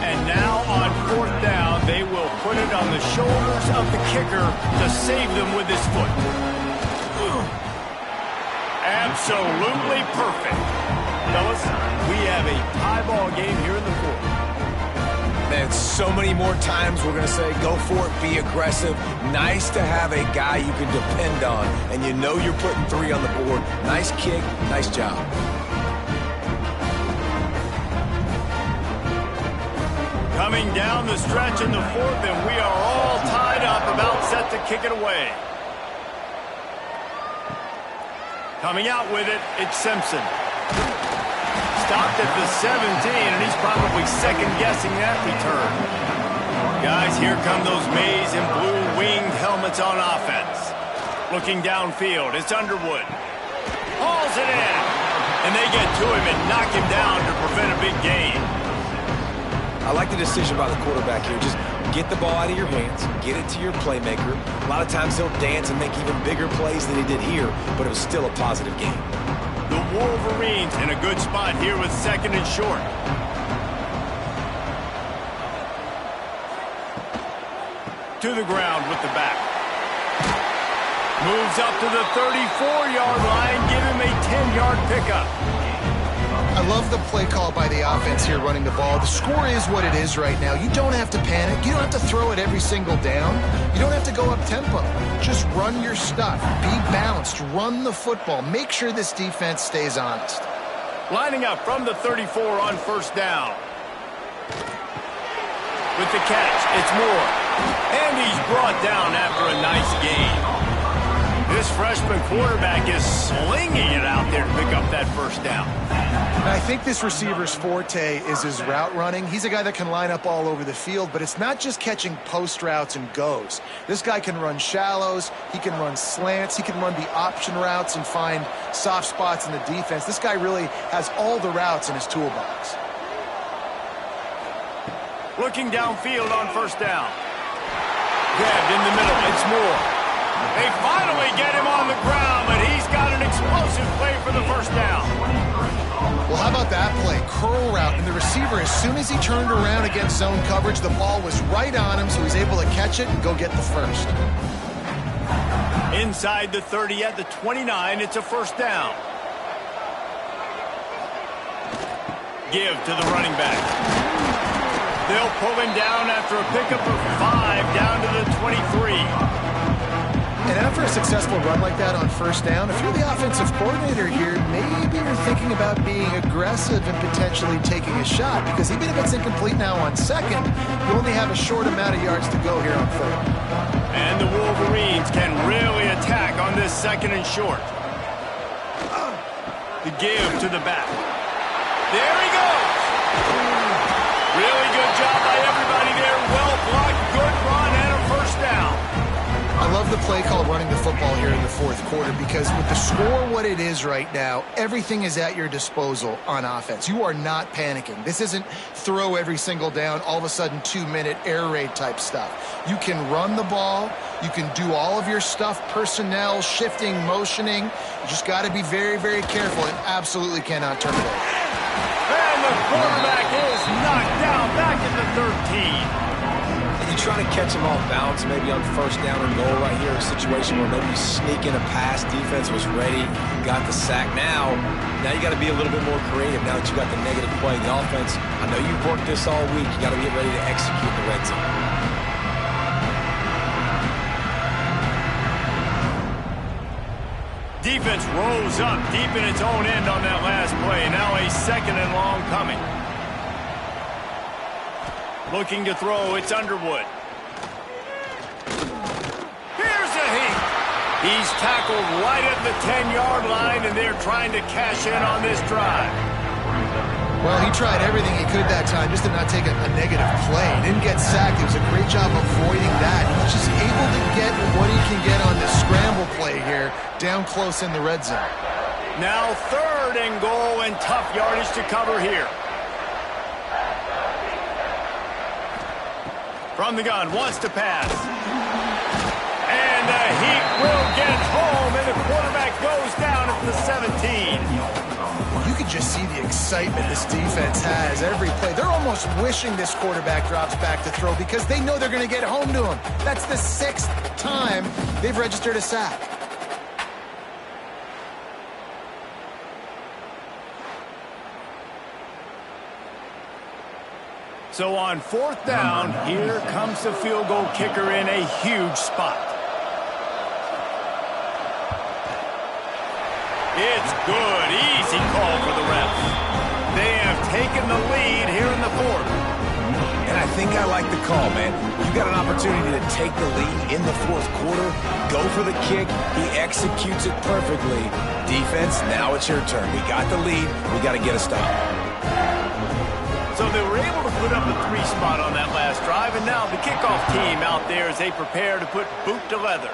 Speaker 1: And now on 4th down, they will put it on the shoulders of the kicker to save them with his foot. Absolutely perfect. Fellas, we have a tie ball game here in the 4th.
Speaker 2: Man, so many more times we're going to say, go for it, be aggressive. Nice to have a guy you can depend on, and you know you're putting 3 on the board. Nice kick, nice job.
Speaker 1: Coming down the stretch in the 4th, and we are all tied up, about set to kick it away. Coming out with it, it's Simpson. Stopped at the 17, and he's probably second-guessing that return. Guys, here come those maize and blue winged helmets on offense. Looking downfield, it's Underwood. Hauls it in, and they get to him and knock him down to prevent a big gain.
Speaker 2: I like the decision by the quarterback here. Just get the ball out of your hands, get it to your playmaker. A lot of times he'll dance and make even bigger plays than he did here, but it was still a positive game.
Speaker 1: The Wolverines in a good spot here with 2nd and short. To the ground with the back. Moves up to the 34-yard line, give him a 10-yard pickup.
Speaker 3: I love the play call by the offense here running the ball. The score is what it is right now. You don't have to panic. You don't have to throw it every single down. You don't have to go up tempo. Just run your stuff. Be balanced. Run the football. Make sure this defense stays honest.
Speaker 1: Lining up from the 34 on 1st down. With the catch, it's Moore. And he's brought down after a nice gain. This freshman quarterback is slinging it out there to pick up that first down.
Speaker 3: And I think this receiver's forte is his route running. He's a guy that can line up all over the field, but it's not just catching post routes and goes. This guy can run shallows, he can run slants, he can run the option routes and find soft spots in the defense. This guy really has all the routes in his toolbox.
Speaker 1: Looking downfield on first down. Grabbed in the middle, it's Moore. They finally get him on the ground, but he's got an explosive play for the first down.
Speaker 3: Well, how about that play? Curl route, and the receiver, as soon as he turned around against zone coverage, the ball was right on him, so he was able to catch it and go get the first.
Speaker 1: Inside the 30 at the 29, it's a first down. Give to the running back. They'll pull him down after a pickup of 5 down to the 23.
Speaker 3: And after a successful run like that on first down, if you're the offensive coordinator here, maybe you're thinking about being aggressive and potentially taking a shot, because even if it's incomplete now on second, you only have a short amount of yards to go here on third.
Speaker 1: And the Wolverines can really attack on this second and short. The give to the back. There he goes. Really good job by everybody there. Well blocked, good run, and a first down.
Speaker 3: I love the play call running the football here in the fourth quarter, because with the score what it is right now, everything is at your disposal on offense. You are not panicking. This isn't throw every single down, all of a sudden 2-minute air raid type stuff. You can run the ball. You can do all of your stuff, personnel, shifting, motioning. You just got to be very, very careful and absolutely cannot turn it over.
Speaker 1: And the quarterback is knocked down back at the 13.
Speaker 2: You trying to catch him off balance, maybe on first down or goal right here, a situation where maybe you sneak in a pass, defense was ready, got the sack. Now you got to be a little bit more creative now that you got the negative play. The offense, I know you've worked this all week. You got to get ready to execute the red zone.
Speaker 1: Defense rose up deep in its own end on that last play. Now a second and long coming. Looking to throw, it's Underwood. Here's a heat. He's tackled right at the 10-yard line, and they're trying to cash in on this drive.
Speaker 3: Well, he tried everything he could that time just to not take a negative play. He didn't get sacked. It was a great job avoiding that. He's just able to get what he can get on this scramble play here, down close in the red zone.
Speaker 1: Now third and goal, and tough yardage to cover here. From the gun, wants to pass. And the Heat will get home, and the quarterback goes down at the 17.
Speaker 3: You can just see the excitement this defense has every play. They're almost wishing this quarterback drops back to throw, because they know they're going to get home to him. That's the 6th time they've registered a sack.
Speaker 1: So on fourth down, here comes the field goal kicker in a huge spot. It's good. Easy call for the refs. They have taken the lead here in the fourth.
Speaker 2: And I think I like the call, man. You got an opportunity to take the lead in the fourth quarter. Go for the kick. He executes it perfectly. Defense, now it's your turn. We got the lead. We got to get a stop.
Speaker 1: So they were able to put up a 3 spot on that last drive, and now the kickoff team out there as they prepare to put boot to leather.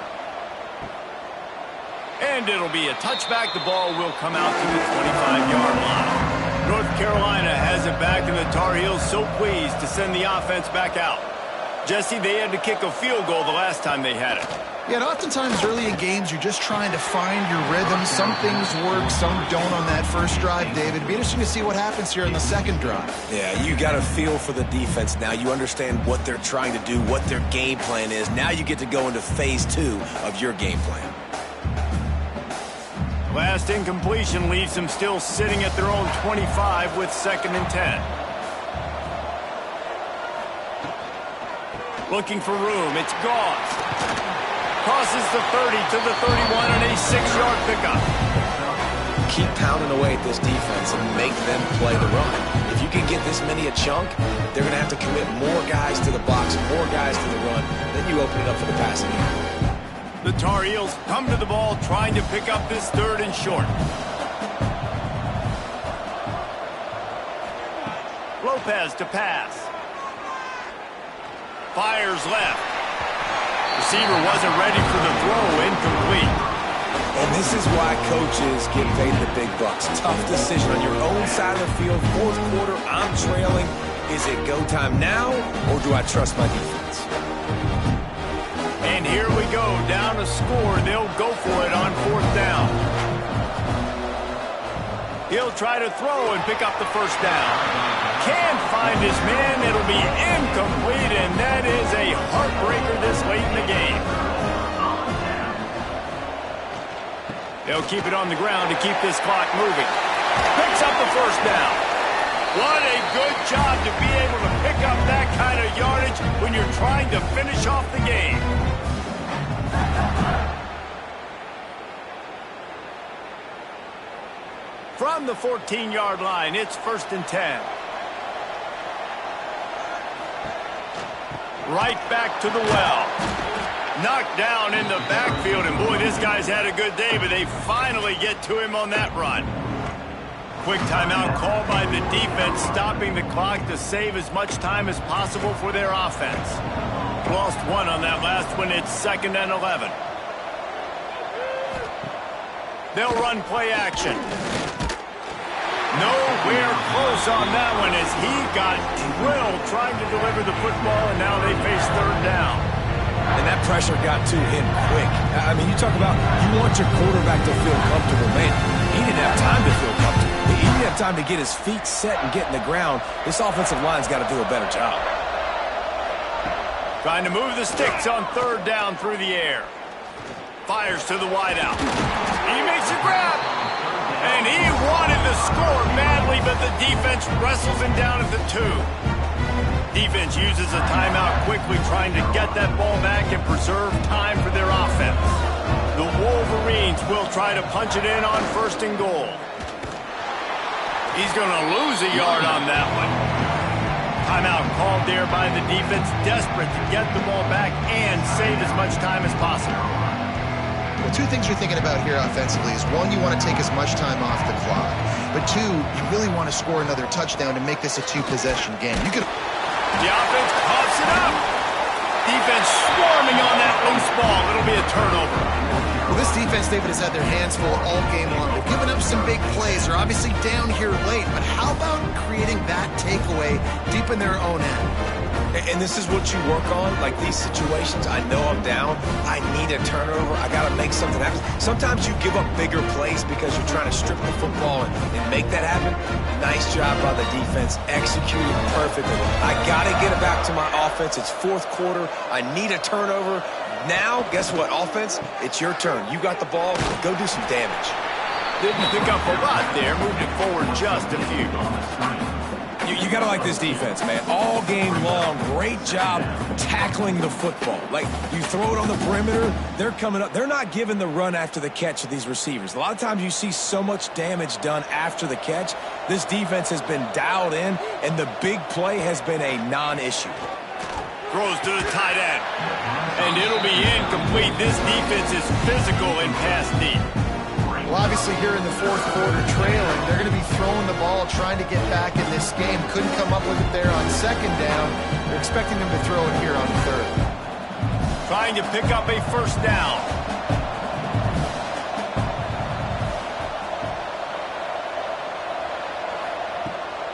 Speaker 1: And it'll be a touchback. The ball will come out to the 25-yard line. North Carolina has it back, and the Tar Heels so pleased to send the offense back out. Jesse, they had to kick a field goal the last time they had it.
Speaker 3: Yeah, and oftentimes early in games, you're just trying to find your rhythm. Some things work, some don't on that first drive, David. It'd be interesting to see what happens here in the second drive.
Speaker 2: Yeah, you got a feel for the defense now. You understand what they're trying to do, what their game plan is. Now you get to go into phase 2 of your game plan.
Speaker 1: Last incompletion leaves them still sitting at their own 25 with 2nd and 10. Looking for room, it's Gauze. Crosses the 30 to the 31 and a 6-yard pickup.
Speaker 2: Keep pounding away at this defense and make them play the run. If you can get this many a chunk, they're going to have to commit more guys to the box, more guys to the run. Then you open it up for the passing game.
Speaker 1: The Tar Heels come to the ball trying to pick up this 3rd and short. Lopez to pass. Fires left. Receiver wasn't ready for the throw, incomplete.
Speaker 2: And this is why coaches get paid the big bucks. Tough decision on your own side of the field. 4th quarter, I'm trailing. Is it go time now, or do I trust my defense?
Speaker 1: And here we go, down a score. They'll go for it on 4th down. He'll try to throw and pick up the 1st down. Can't find his man. It'll be incomplete, and that is a heartbreaker this late in the game. They'll keep it on the ground to keep this clock moving. Picks up the 1st down. What a good job to be able to pick up that kind of yardage when you're trying to finish off the game. From the 14-yard line, it's 1st and 10. Right back to the well. Knocked down in the backfield, and boy, this guy's had a good day, but they finally get to him on that run. Quick timeout called by the defense, stopping the clock to save as much time as possible for their offense. Lost 1 on that last one. It's 2nd and 11. They'll run play action. Nowhere close on that one as he got drilled trying to deliver the football, and now they face 3rd down.
Speaker 2: And that pressure got to him quick. I mean, you talk about you want your quarterback to feel comfortable. Man, he didn't have time to feel comfortable. He didn't have time to get his feet set and get in the ground. This offensive line's got to do a better job.
Speaker 1: Trying to move the sticks on 3rd down through the air. Fires to the wideout. He makes a grab. And he wanted to score madly, but the defense wrestles him down at the 2. Defense uses a timeout quickly, trying to get that ball back and preserve time for their offense. The Wolverines will try to punch it in on 1st and goal. He's going to lose a yard on that one. Timeout called there by the defense, desperate to get the ball back and save as much time as possible.
Speaker 3: Well, 2 things you're thinking about here offensively is, 1, you want to take as much time off the clock. But 2, you really want to score another touchdown to make this a 2-possession game. You could...
Speaker 1: The offense coughs it up. Defense swarming on that loose ball. It'll be a turnover.
Speaker 3: Well, this defense, David, has had their hands full all game long. They've given up some big plays. They're obviously down here late, but how about creating that takeaway deep in their own end?
Speaker 2: And this is what you work on, like these situations. I know I'm down. I need a turnover. I got to make something happen. Sometimes you give up bigger plays because you're trying to strip the football and make that happen. Nice job by the defense, executing perfectly. I got to get it back to my offense. It's 4th quarter. I need a turnover. Now, guess what, offense? It's your turn. You got the ball. Go do some damage.
Speaker 1: Didn't pick up a lot there. Moved it forward just a few.
Speaker 2: You got to like this defense, man. All game long, great job tackling the football. Like, you throw it on the perimeter, they're coming up. They're not giving the run after the catch of these receivers. A lot of times you see so much damage done after the catch. This defense has been dialed in, and the big play has been a non-issue.
Speaker 1: Throws to the tight end. And it'll be incomplete. This defense is physical in pass deep.
Speaker 3: Well, obviously here in the 4th quarter trailing, they're going to be throwing the ball, trying to get back in this game. Couldn't come up with it there on 2nd down. They're expecting them to throw it here on 3rd.
Speaker 1: Trying to pick up a 1st down.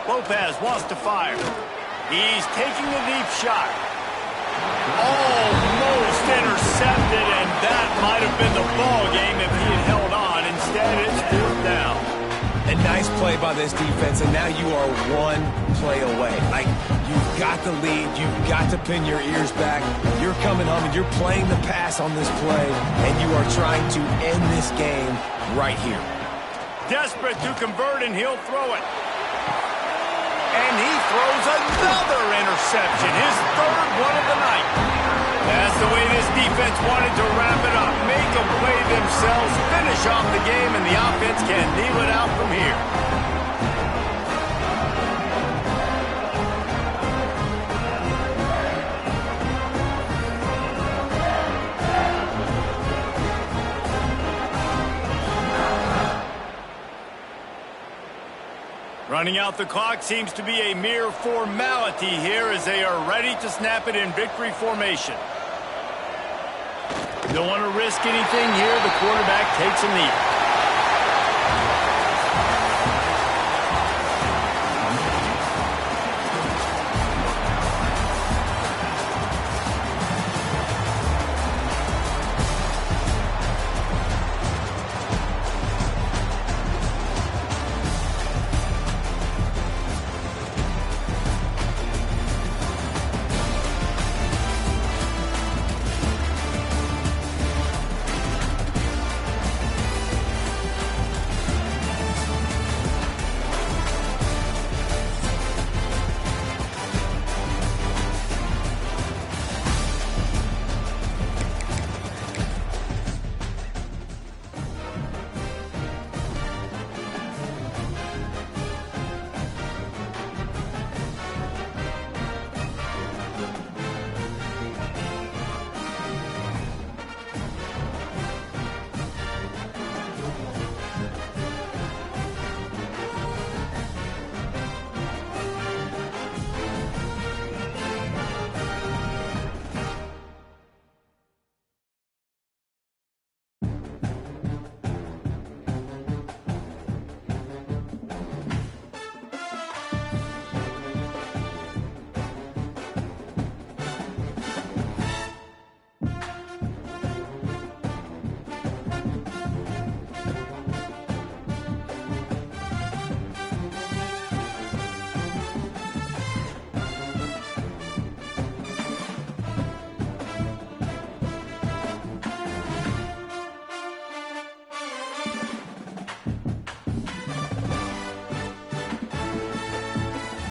Speaker 1: Lopez wants to fire. He's taking a deep shot. Almost intercepted, and that might have been the ball game if he had held on. Instead, it's 4th down.
Speaker 2: A nice play by this defense, and now you are 1 play away. Like, you've got the lead. You've got to pin your ears back. You're coming home, and you're playing the pass on this play, and you are trying to end this game right here.
Speaker 1: Desperate to convert, and he'll throw it. And he throws another interception, his 3rd one of the night. That's the way this defense wanted to wrap it up. Make a play themselves, finish off the game, and the offense can kneel it out from here. Running out the clock seems to be a mere formality here as they are ready to snap it in victory formation. Don't want to risk anything here. The quarterback takes a knee.